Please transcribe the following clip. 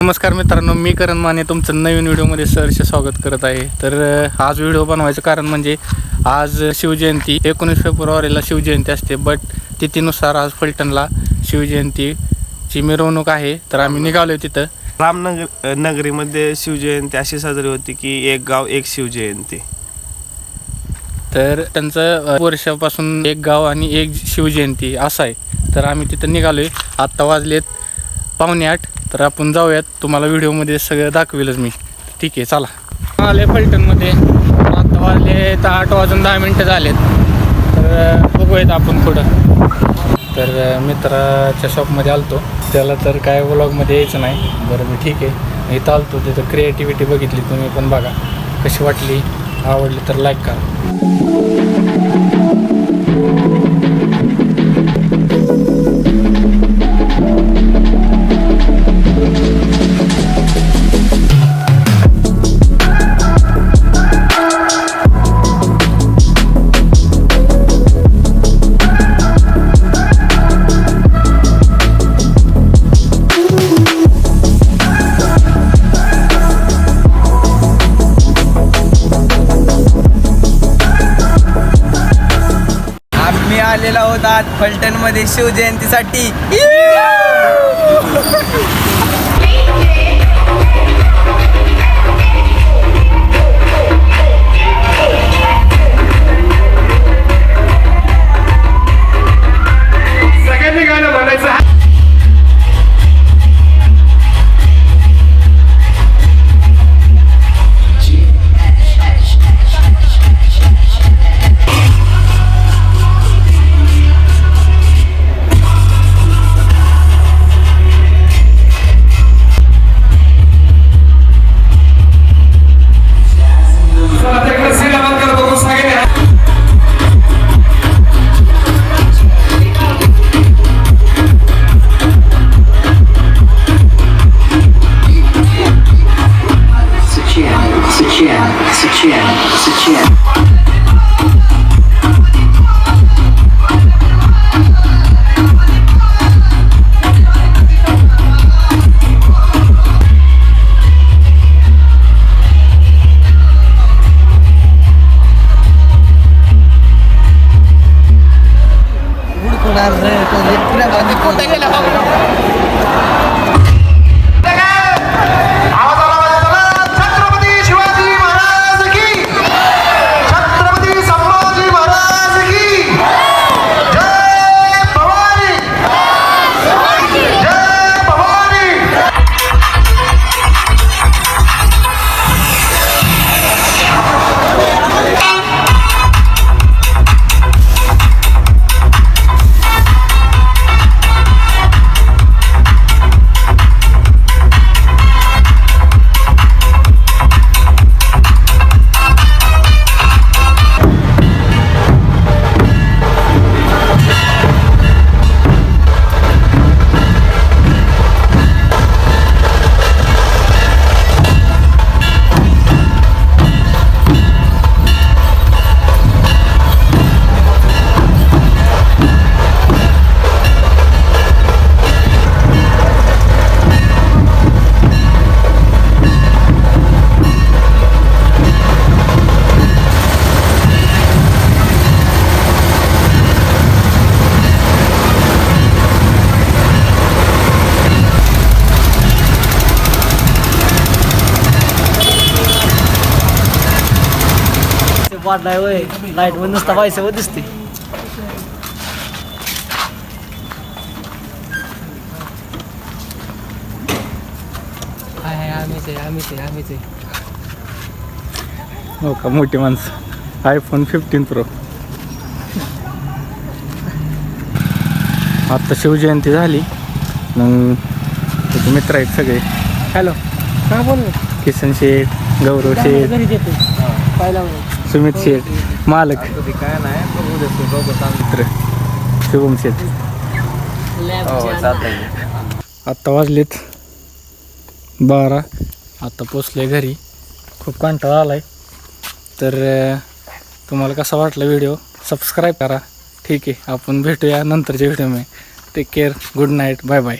नमस्कार मित्रांनो, मी करण माने तुमचं नवीन व्हिडिओमध्ये सहर्ष स्वागत करत आहे. तर आज व्हिडिओ बनवायचं कारण म्हणजे आज शिवजयंती 19 फेब्रुवारीला शिवजयंती असते, बट तिथीनुसार आज फलटणला शिवजयंतीची मिरवणूक आहे. तर आम्ही निघालो तिथं. नगरीमध्ये शिवजयंती अशी साजरी होती की एक गाव एक शिवजयंती. तर त्यांचं वर्षापासून एक गाव आणि एक शिवजयंती असं आहे. तर आम्ही तिथं निघालोय. आत्ता वाजलेत 7:45. तर आपण जाऊयात, तुम्हाला व्हिडिओमध्ये सगळं दाखवेलच मी. ठीक आहे, चला. आले फलटणमध्ये. आत्ता वाजले 8:10 झालेत. तर बघूयात आपण पुढं. तर मित्राच्या शॉपमध्ये आलतो, त्याला तर काय व्लॉगमध्ये यायचं नाही. बरं मी ठीक आहे, इथं आलतो. तिथं क्रिएटिव्हिटी बघितली, तुम्ही पण बघा कशी वाटली. आवडली तर लाईक करा. आलेला होता आज फलटणमध्ये शिवजयंतीसाठी. सगळ्यांनी गाणं म्हणायचं. कुठे गेला वाढलाय वय लाईट मध्ये नुसता पैसा दिसते. आम्हीच हो का, मोठी माणसं. iPhone 15 Pro. आत्ता शिवजयंती झाली, मग त्याचे मित्र आहेत सगळे. हॅलो, काय बोल. किसन शेठ, गौरव शेठ, सुमित शेठ, मालक, काय नाही मित्र शुभम शेठ. आत्ता वाजलेत 12. आता पोचले घरी. खूप कंटाळा आलाय. तर तुम्हाला कसा वाटला व्हिडिओ, सबस्क्राईब करा. ठीक आहे, आपण भेटूया नंतरच्या व्हिडिओमध्ये. Take care, good night, bye bye.